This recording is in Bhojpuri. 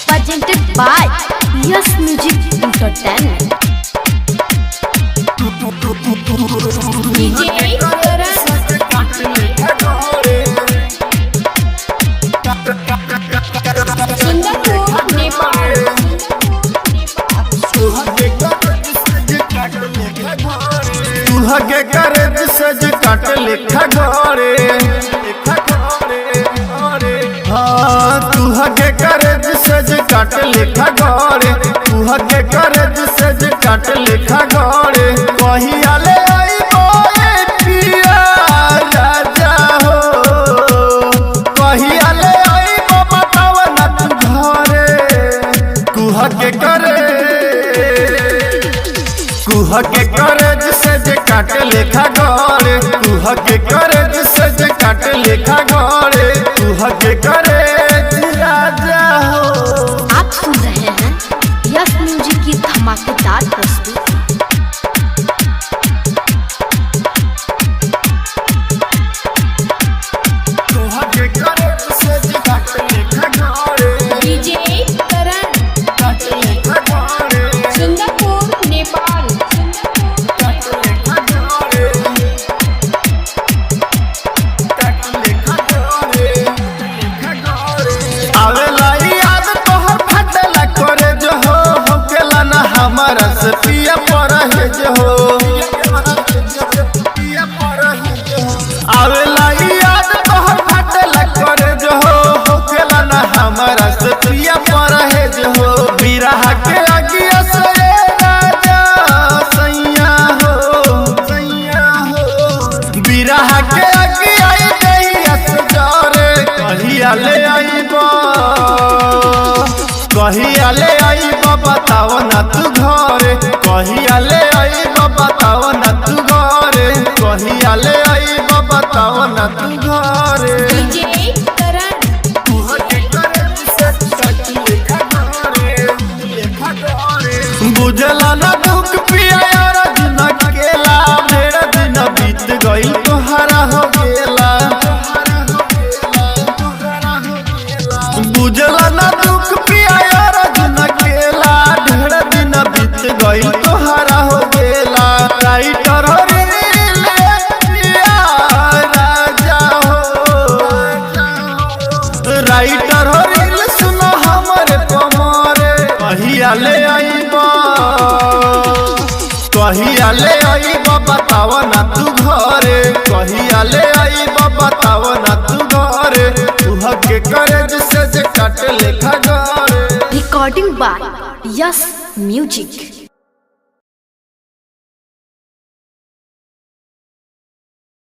presented by Yes Music Entertainment. DJ Sundarpur Nepal. तुहगे करे सज काट लिखा घरे हाँ तुहगे करे सज काट लिखा घरे तुहगे करे सज काट लिखा घरे कहिया ले आई बोए पिया राजा हो कहिया ले आई बताव ना तू घरे तुहगे करे सज काट लेखा घरे तुहगे करे सज काट लेखा घरे तुहगे करे राजा हो। आप सुन रहे हैं यस म्यूजिक की धमाकेदार प्रस्तुति। तुहगे करे सज काट लेखा घरे डीजे करण काट लेखा घरे सुंदरपुर नेपाल। काट लेखा घरे काट लेखा घरे आवेला याद तोहर फटला करे जो हो केला ना हमारा से पिया पर है जो हो आवेला याद तोहर फटला करे जो हो केला ना हमारा से पिया पर है जो हो बिरह के अगिया से राजा सैया हो बिरह के अगिया दैया से जरे कहिया ले आईबा कहिया ले आईबा बताव ना तू घरे कहिया ले आईबा बताव ना तू घरे कहिया ले आईबा बताव ना तू घरे डीजे करण बुझला ना दुख पिया यार दिन केला ढेर दिन बीत गई तोहरा हो गेला बुझला ना दुख पिया यार दिन केला ढेर दिन बीत गई तोहरा हो गेला राइटर राजा हो राइटर हो रील सुनो हमरे कमरे कहिया ले आईबा कहिया ले आईबा बताव ना तू घरे कहिया ले आईबा बताव ना तू घरे तुहगे करे सज काट लेखा घरे। Recording by Yes music.